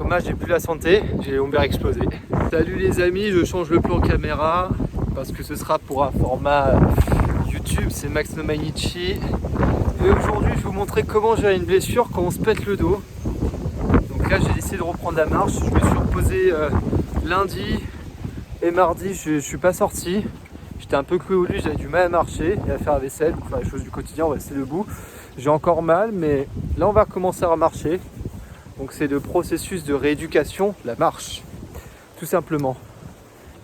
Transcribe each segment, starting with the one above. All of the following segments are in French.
Dommage, j'ai plus la santé, j'ai les lombaires explosés. Salut les amis, je change le plan caméra parce que ce sera pour un format YouTube, c'est Max No Mainichi. Et aujourd'hui, je vais vous montrer comment gérer une blessure quand on se pète le dos. Donc là, j'ai décidé de reprendre la marche. Je me suis reposé lundi et mardi, je suis pas sorti. J'étais un peu cloué au lit, j'avais du mal à marcher et à faire la vaisselle, pour faire les choses du quotidien, on va rester debout. J'ai encore mal, mais là, on va commencer à marcher. Donc c'est le processus de rééducation, la marche, tout simplement.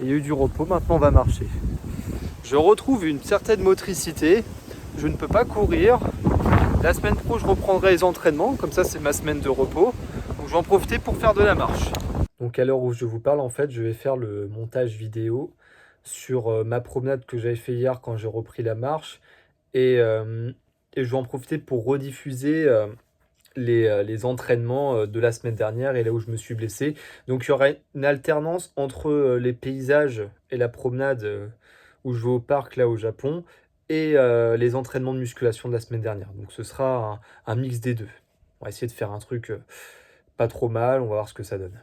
Et il y a eu du repos, maintenant on va marcher. Je retrouve une certaine motricité, je ne peux pas courir. La semaine pro, je reprendrai les entraînements, comme ça c'est ma semaine de repos. Donc je vais en profiter pour faire de la marche. Donc à l'heure où je vous parle, en fait, je vais faire le montage vidéo sur ma promenade que j'avais fait hier quand j'ai repris la marche. Et je vais en profiter pour rediffuser les entraînements de la semaine dernière et là où je me suis blessé. Donc il y aura une alternance entre les paysages et la promenade où je vais au parc là au Japon et les entraînements de musculation de la semaine dernière. Donc ce sera un mix des deux. On va essayer de faire un truc pas trop mal, on va voir ce que ça donne.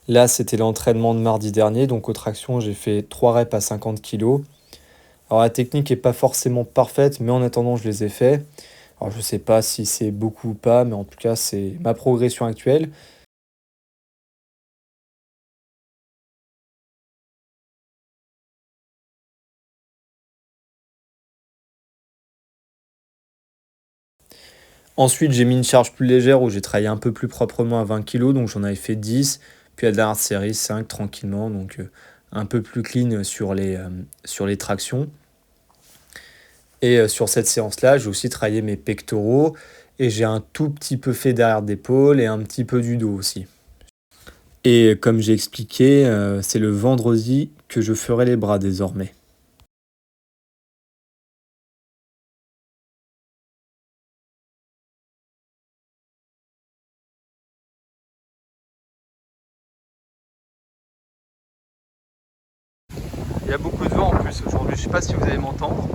Là, c'était l'entraînement de mardi dernier, donc aux tractions, j'ai fait 3 reps à 50 kg. Alors la technique n'est pas forcément parfaite, mais en attendant, je les ai faits. Alors je sais pas si c'est beaucoup ou pas, mais en tout cas, c'est ma progression actuelle. Ensuite, j'ai mis une charge plus légère où j'ai travaillé un peu plus proprement à 20 kg, donc j'en avais fait 10. Puis la dernière série, 5 tranquillement, donc un peu plus clean sur les tractions. Et sur cette séance-là, j'ai aussi travaillé mes pectoraux et j'ai un tout petit peu fait derrière d'épaule et un petit peu du dos aussi. Et comme j'ai expliqué, c'est le vendredi que je ferai les bras désormais. Il y a beaucoup de vent en plus aujourd'hui, je sais pas si vous allez m'entendre.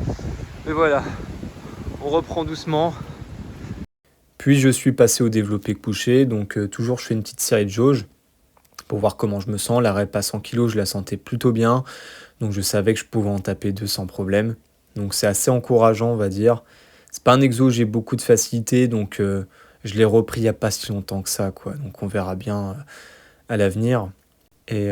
Mais voilà, on reprend doucement. Puis je suis passé au développé couché, donc toujours je fais une petite série de jauges pour voir comment je me sens. La rep à 100 kg, je la sentais plutôt bien, donc je savais que je pouvais en taper 2 sans problème. Donc c'est assez encourageant, on va dire. C'est pas un exo où j'ai beaucoup de facilité, donc je l'ai repris il n'y a pas si longtemps que ça, quoi. Donc on verra bien à l'avenir. Et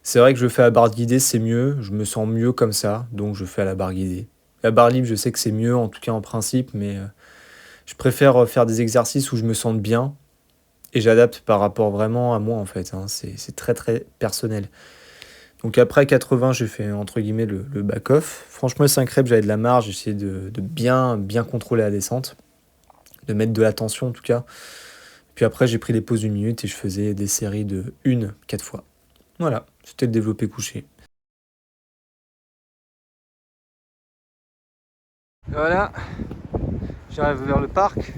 c'est vrai que je fais à barre guidée, c'est mieux, je me sens mieux comme ça, donc je fais à la barre guidée. La barre libre, je sais que c'est mieux, en tout cas en principe, mais je préfère faire des exercices où je me sente bien et j'adapte par rapport vraiment à moi en fait, hein. C'est très très personnel. Donc après 80, j'ai fait entre guillemets le back-off. Franchement, les 5 reps, j'avais de la marge, j'ai essayé de bien contrôler la descente, de mettre de la tension en tout cas. Puis après, j'ai pris des pauses d'une minute et je faisais des séries de 4 fois. Voilà, c'était le développé couché. Voilà, j'arrive vers le parc.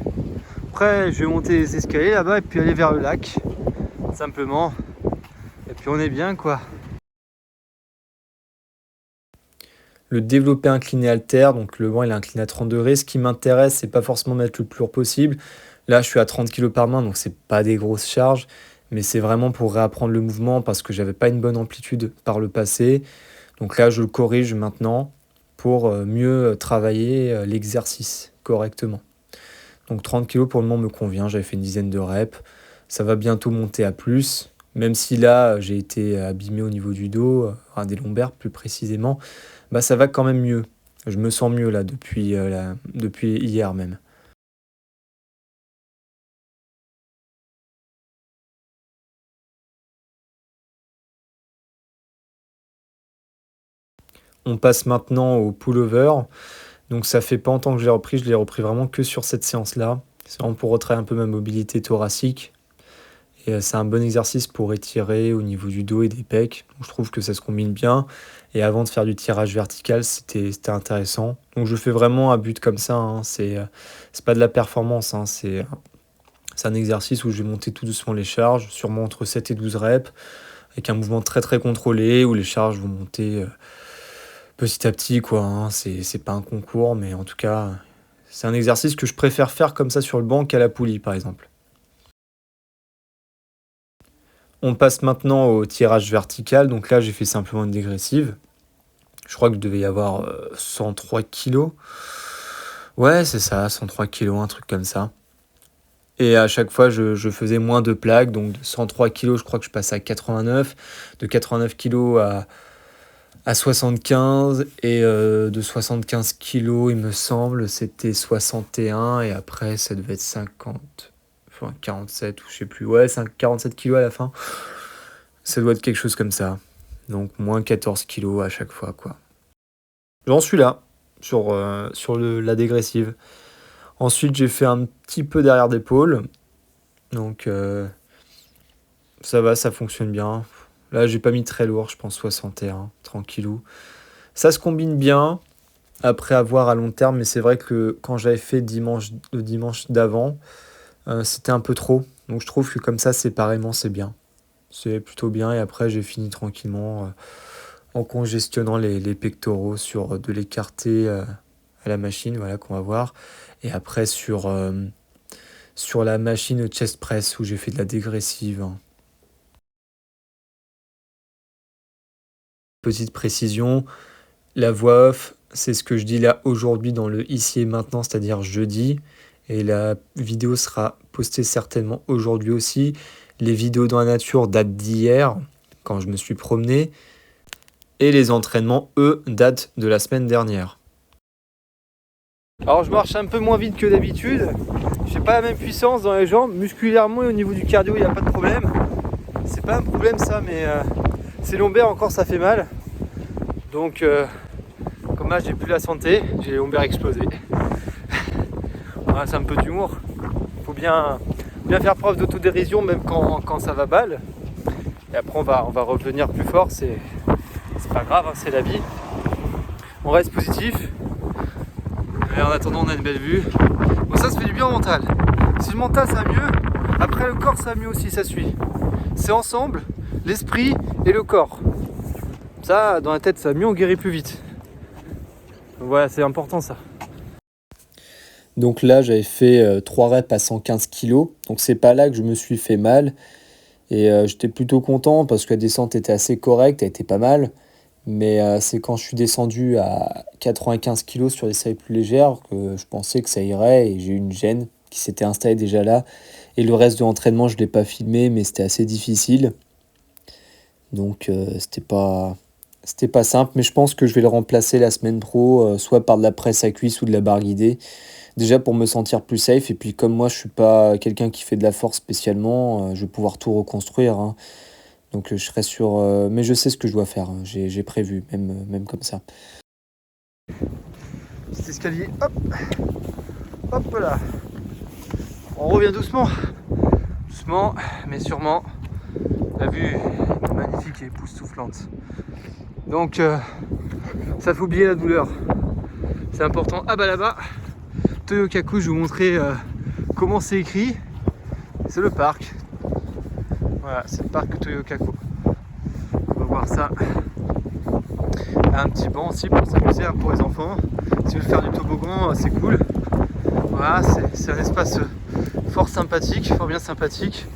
Après, je vais monter les escaliers là-bas et puis aller vers le lac, simplement. Et puis on est bien, quoi. Le développé incliné haltère, donc le banc il est incliné à 30 degrés. Ce qui m'intéresse, c'est pas forcément mettre le plus lourd possible. Là, je suis à 30 kg par main, donc c'est pas des grosses charges, mais c'est vraiment pour réapprendre le mouvement parce que j'avais pas une bonne amplitude par le passé. Donc là, je le corrige maintenant pour mieux travailler l'exercice correctement. Donc 30 kg pour le moment me convient, j'avais fait une dizaine de reps. Ça va bientôt monter à plus, même si là j'ai été abîmé au niveau du dos, enfin des lombaires plus précisément, bah ça va quand même mieux. Je me sens mieux là depuis hier même. On passe maintenant au pullover. Donc ça fait pas longtemps que je l'ai repris vraiment que sur cette séance-là. C'est vraiment pour retravailler un peu ma mobilité thoracique. Et c'est un bon exercice pour étirer au niveau du dos et des pecs. Donc, je trouve que ça se combine bien. Et avant de faire du tirage vertical, c'était intéressant. Donc je fais vraiment un but comme ça, hein. C'est pas de la performance, hein. C'est un exercice où je vais monter tout doucement les charges, sûrement entre 7 et 12 reps, avec un mouvement très très contrôlé, où les charges vont monter petit à petit, quoi, hein. C'est pas un concours, mais en tout cas, c'est un exercice que je préfère faire comme ça sur le banc qu'à la poulie, par exemple. On passe maintenant au tirage vertical. Donc là, j'ai fait simplement une dégressive. Je crois que je devais y avoir 103 kilos. Ouais, c'est ça, 103 kilos, un truc comme ça. Et à chaque fois, je faisais moins de plaques. Donc de 103 kilos, je crois que je passe à 89. De 89 kilos à 75. Et de 75 kilos, il me semble, c'était 61. Et après, ça devait être 50. Enfin, 47 ou je sais plus. Ouais, 47 kilos à la fin. Ça doit être quelque chose comme ça. Donc moins 14 kilos à chaque fois, quoi. J'en suis là, sur la dégressive. Ensuite, j'ai fait un petit peu derrière d'épaule. Donc ça va, ça fonctionne bien. Là, j'ai pas mis très lourd, je pense 61, tranquillou. Ça se combine bien, après avoir à long terme, mais c'est vrai que quand j'avais fait le dimanche d'avant, c'était un peu trop. Donc je trouve que comme ça, séparément, c'est bien. C'est plutôt bien, et après, j'ai fini tranquillement en congestionnant les pectoraux sur de l'écarté à la machine, voilà, qu'on va voir. Et après, sur la machine chest press où j'ai fait de la dégressive, hein. Petite précision, la voix off, c'est ce que je dis là aujourd'hui dans le ici et maintenant, c'est-à-dire jeudi. Et la vidéo sera postée certainement aujourd'hui aussi. Les vidéos dans la nature datent d'hier, quand je me suis promené. Et les entraînements, eux, datent de la semaine dernière. Alors je marche un peu moins vite que d'habitude. J'ai pas la même puissance dans les jambes. Musculairement et au niveau du cardio, il n'y a pas de problème. C'est pas un problème ça, mais ces lombaires encore ça fait mal. Donc comme là j'ai plus la santé, j'ai les lombaires explosés. Voilà, c'est un peu d'humour. Faut bien faire preuve d'autodérision même quand ça va mal. Et après on va revenir plus fort, c'est pas grave, hein, c'est la vie. On reste positif. Et en attendant on a une belle vue. Bon ça fait du bien au mental. Si le mental ça va mieux, après le corps ça va mieux aussi, ça suit. C'est ensemble, l'esprit et le corps. Ça, dans la tête ça va mieux, on guérit plus vite. Donc voilà, c'est important ça. Donc là j'avais fait 3 reps à 115 kg. Donc c'est pas là que je me suis fait mal. Et j'étais plutôt content parce que la descente était assez correcte, elle était pas mal. Mais c'est quand je suis descendu à 95 kg sur des séries plus légères que je pensais que ça irait et j'ai eu une gêne qui s'était installée déjà là. Et le reste de l'entraînement, je ne l'ai pas filmé, mais c'était assez difficile. Donc c'était pas simple, mais je pense que je vais le remplacer la semaine pro, soit par de la presse à cuisse ou de la barre guidée. Déjà pour me sentir plus safe, et puis comme moi je suis pas quelqu'un qui fait de la force spécialement, je vais pouvoir tout reconstruire, hein. Donc je serai sur... mais je sais ce que je dois faire, hein. J'ai prévu, même comme ça. Petit escalier, hop, hop là. On revient doucement, doucement, mais sûrement. La vue est magnifique et époustouflante. Donc ça fait oublier la douleur. C'est important. Ah bah là-bas, Toyokaku, je vais vous montrer comment c'est écrit. C'est le parc. Voilà, c'est le parc Toyokaku. On va voir ça. Un petit banc aussi pour s'amuser, pour les enfants. Si vous voulez faire du toboggan, c'est cool. Voilà, c'est un espace fort sympathique, fort bien sympathique.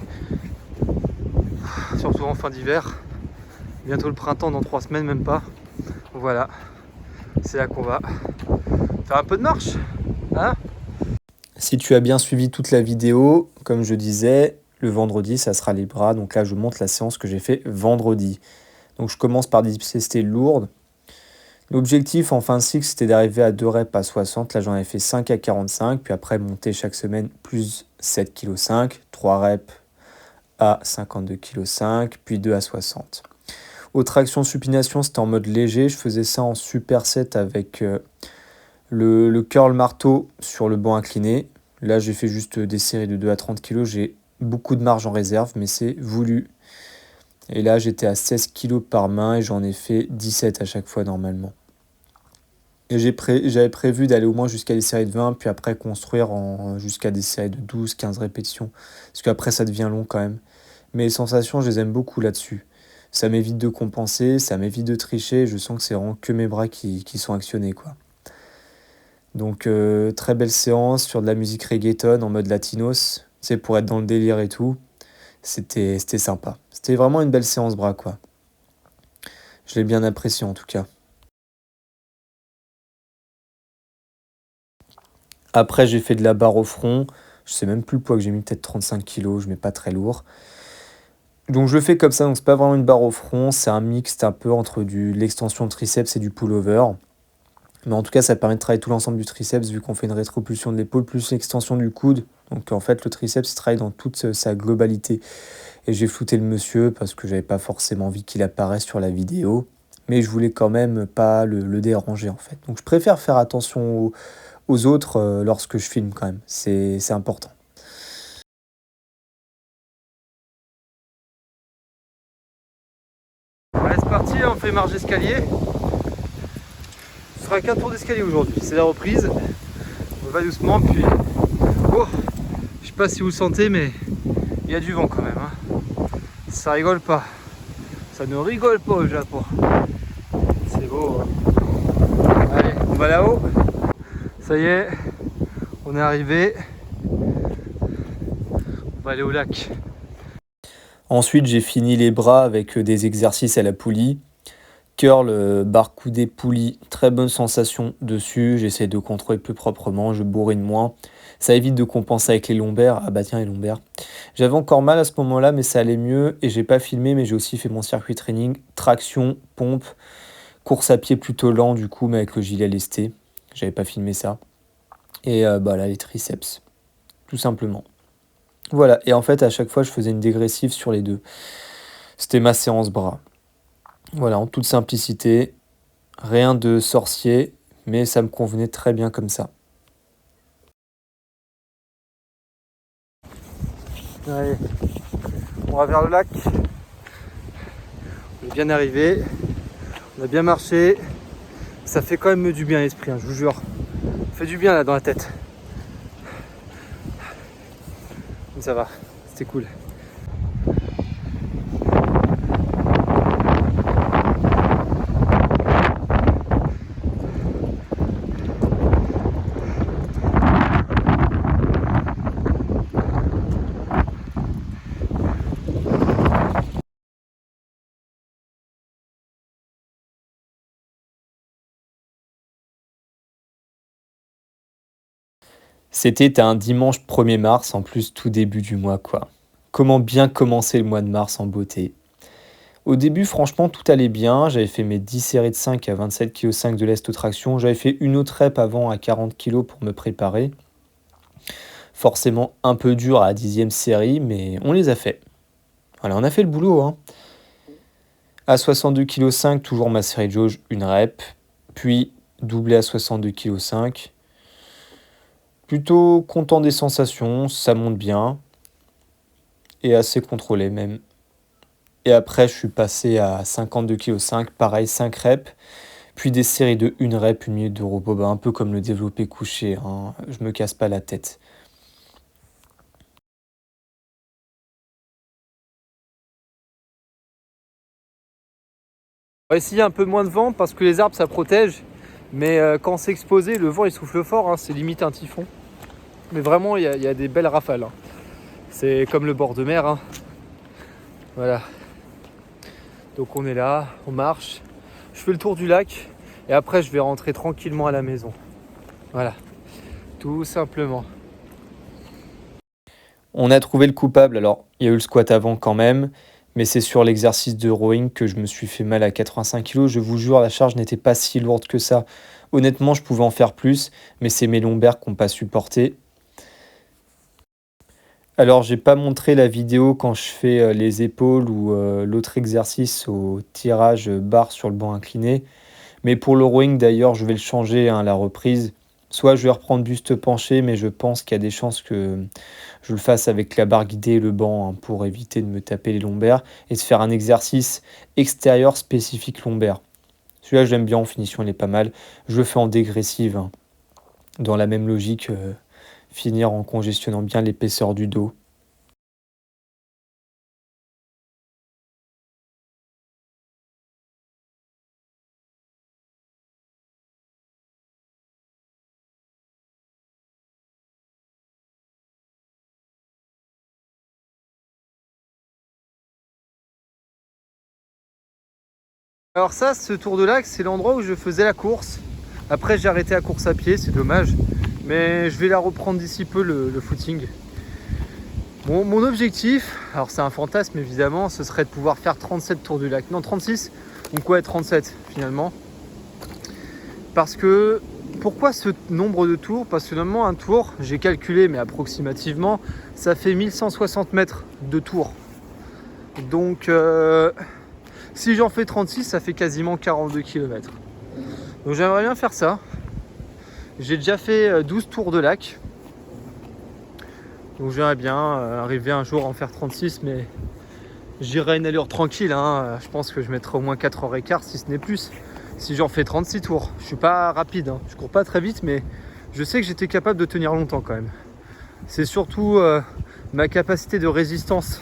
Surtout en fin d'hiver. Bientôt le printemps, dans 3 semaines, même pas. Voilà, c'est là qu'on va faire un peu de marche, hein. Si tu as bien suivi toute la vidéo, comme je disais, le vendredi, ça sera les bras. Donc là, je vous montre la séance que j'ai fait vendredi. Donc je commence par des IPST lourdes. L'objectif en fin de cycle, c'était d'arriver à 2 reps à 60. Là, j'en ai fait 5 à 45. Puis après, monter chaque semaine plus 7,5 kg. 3 reps à 52,5 kg. Puis 2 à 60. Aux tractions supination, c'était en mode léger. Je faisais ça en superset avec le curl marteau sur le banc incliné. Là, j'ai fait juste des séries de 2 à 30 kg. J'ai beaucoup de marge en réserve, mais c'est voulu. Et là, j'étais à 16 kg par main et j'en ai fait 17 à chaque fois normalement. Et j'avais prévu d'aller au moins jusqu'à des séries de 20, puis après construire jusqu'à des séries de 12, 15 répétitions. Parce qu'après, ça devient long quand même. Mais les sensations, je les aime beaucoup là-dessus. Ça m'évite de compenser, ça m'évite de tricher. Je sens que c'est vraiment que mes bras qui sont actionnés, quoi. Donc, très belle séance sur de la musique reggaeton en mode latinos. C'est pour être dans le délire et tout. C'était sympa. C'était vraiment une belle séance bras, quoi. Je l'ai bien apprécié en tout cas. Après, j'ai fait de la barre au front. Je sais même plus le poids que j'ai mis, peut-être 35 kilos, je mets pas très lourd. Donc je le fais comme ça, donc c'est pas vraiment une barre au front, c'est un mixte un peu entre l'extension de triceps et du pullover. Mais en tout cas, ça permet de travailler tout l'ensemble du triceps vu qu'on fait une rétropulsion de l'épaule plus l'extension du coude. Donc en fait, le triceps il travaille dans toute sa globalité. Et j'ai flouté le monsieur parce que j'avais pas forcément envie qu'il apparaisse sur la vidéo. Mais je voulais quand même pas le déranger en fait. Donc je préfère faire attention aux autres lorsque je filme quand même. C'est important. Allez, c'est parti, on fait marche d'escalier. Ce sera qu'un tour d'escalier aujourd'hui, c'est la reprise. On va doucement, puis... Oh, je sais pas si vous le sentez, mais il y a du vent quand même. Hein. Ça rigole pas. Ça ne rigole pas au Japon. C'est beau. Hein. Allez, on va là-haut. Ça y est, on est arrivé. On va aller au lac. Ensuite, j'ai fini les bras avec des exercices à la poulie. Curl, barre coudée, poulie, très bonne sensation dessus. J'essaie de contrôler plus proprement, je bourrine moins. Ça évite de compenser avec les lombaires. Ah bah tiens, les lombaires. J'avais encore mal à ce moment-là, mais ça allait mieux. Et j'ai pas filmé, mais j'ai aussi fait mon circuit training. Traction, pompe, course à pied plutôt lent du coup, mais avec le gilet lesté. J'avais pas filmé ça. Et bah là, les triceps, tout simplement. Voilà, et en fait, à chaque fois, je faisais une dégressive sur les deux. C'était ma séance bras. Voilà, en toute simplicité, rien de sorcier, mais ça me convenait très bien comme ça. Allez, on va vers le lac. On est bien arrivé. On a bien marché. Ça fait quand même du bien à l'esprit, hein, je vous jure. Ça fait du bien là dans la tête. Mais ça va, c'était cool. C'était un dimanche 1er mars, en plus tout début du mois quoi. Comment bien commencer le mois de mars en beauté. Au début, franchement, tout allait bien. J'avais fait mes 10 séries de 5 à 27,5 kg de lest traction. J'avais fait une autre rep avant à 40 kg pour me préparer. Forcément un peu dur à la 10e série, mais on les a fait. Voilà, on a fait le boulot. Hein. À 62,5 kg, toujours ma série de jauge, une rep. Puis doublé à 62,5 kg. Plutôt content des sensations, ça monte bien. Et assez contrôlé même. Et après, je suis passé à 52,5 kg, pareil, 5 reps. Puis des séries de 1 rep, 1 minute de repos, bah, un peu comme le développé couché. Hein. Je me casse pas la tête. On va essayer un peu moins de vent parce que les arbres ça protège. Mais quand c'est exposé, le vent il souffle fort, hein, c'est limite un typhon. Mais vraiment, il y a des belles rafales. Hein. C'est comme le bord de mer. Hein. Voilà. Donc on est là, on marche. Je fais le tour du lac et après je vais rentrer tranquillement à la maison. Voilà, tout simplement. On a trouvé le coupable. Alors, il y a eu le squat avant quand même. Mais c'est sur l'exercice de rowing que je me suis fait mal à 85 kg. Je vous jure, la charge n'était pas si lourde que ça. Honnêtement, je pouvais en faire plus. Mais c'est mes lombaires qui n'ont pas supporté. Alors, j'ai pas montré la vidéo quand je fais les épaules ou l'autre exercice au tirage barre sur le banc incliné. Mais pour le rowing, d'ailleurs, je vais le changer à la reprise. Soit je vais reprendre buste penché, mais je pense qu'il y a des chances que je le fasse avec la barre guidée et le banc hein, pour éviter de me taper les lombaires et de faire un exercice extérieur spécifique lombaire. Celui-là, j'aime bien en finition, il est pas mal. Je le fais en dégressive, hein, dans la même logique, finir en congestionnant bien l'épaisseur du dos. Alors ça, ce tour de lac, c'est l'endroit où je faisais la course. Après, j'ai arrêté la course à pied, c'est dommage. Mais je vais la reprendre d'ici peu, le footing. Mon objectif, alors c'est un fantasme évidemment, ce serait de pouvoir faire 37 tours du lac. Non, 36, donc ouais, 37 finalement. Parce que, pourquoi ce nombre de tours? Parce que normalement un tour, j'ai calculé, mais approximativement, ça fait 1160 mètres de tour. Donc si j'en fais 36, ça fait quasiment 42 km. Donc j'aimerais bien faire ça. J'ai déjà fait 12 tours de lac. Donc j'aimerais bien arriver un jour à en faire 36, mais j'irai à une allure tranquille. Hein. Je pense que je mettrai au moins 4h15, si ce n'est plus, si j'en fais 36 tours. Je suis pas rapide, hein. Je cours pas très vite, mais je sais que j'étais capable de tenir longtemps quand même. C'est surtout ma capacité de résistance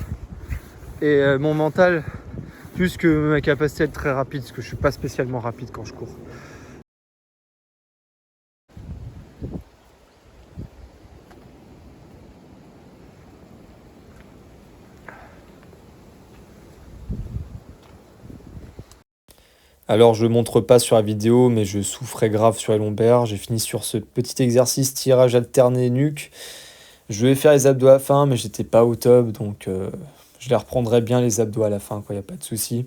et mon mental, plus que ma capacité à être très rapide, parce que je suis pas spécialement rapide quand je cours. Alors je montre pas sur la vidéo, mais je souffrais grave sur les lombaires. J'ai fini sur ce petit exercice tirage alterné nuque. Je vais faire les abdos à la fin, mais j'étais pas au top, donc je les reprendrai bien les abdos à la fin, quoi, y a pas de souci.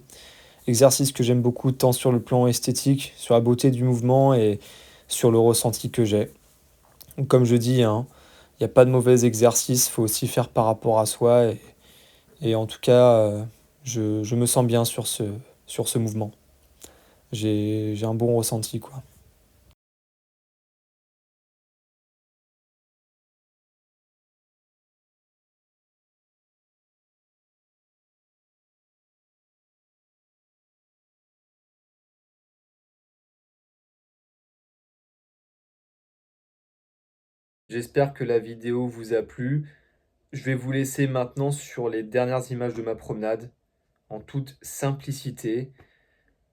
Exercice que j'aime beaucoup, tant sur le plan esthétique, sur la beauté du mouvement et sur le ressenti que j'ai. Donc, comme je dis, hein, il n'y a pas de mauvais exercice, il faut aussi faire par rapport à soi. Et en tout cas, je me sens bien sur ce mouvement. J'ai un bon ressenti, quoi. J'espère que la vidéo vous a plu. Je vais vous laisser maintenant sur les dernières images de ma promenade, en toute simplicité.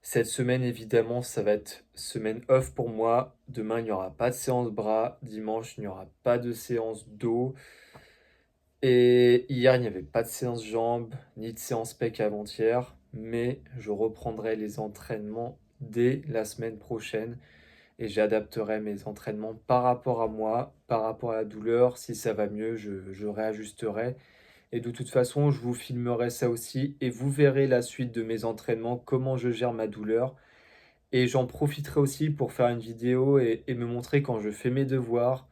Cette semaine, évidemment, ça va être semaine off pour moi. Demain, il n'y aura pas de séance bras. Dimanche, il n'y aura pas de séance dos. Et hier, il n'y avait pas de séance jambes, ni de séance pec avant-hier. Mais je reprendrai les entraînements dès la semaine prochaine. Et j'adapterai mes entraînements par rapport à moi, par rapport à la douleur. Si ça va mieux, je réajusterai. Et de toute façon, je vous filmerai ça aussi. Et vous verrez la suite de mes entraînements, comment je gère ma douleur. Et j'en profiterai aussi pour faire une vidéo et me montrer quand je fais mes devoirs,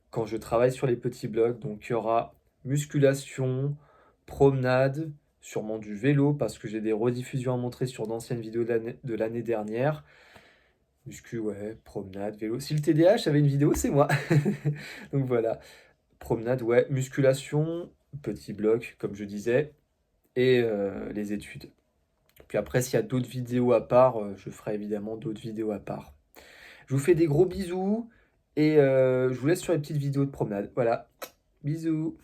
quand je travaille sur les petits blocs. Donc il y aura musculation, promenade, sûrement du vélo parce que j'ai des rediffusions à montrer sur d'anciennes vidéos de l'année dernière. Muscu, ouais, promenade, vélo. Si le TDAH avait une vidéo, c'est moi. Donc voilà, promenade, ouais, musculation, petit bloc, comme je disais, et les études. Puis après, s'il y a d'autres vidéos à part, je ferai évidemment d'autres vidéos à part. Je vous fais des gros bisous et je vous laisse sur les petites vidéos de promenade. Voilà, bisous.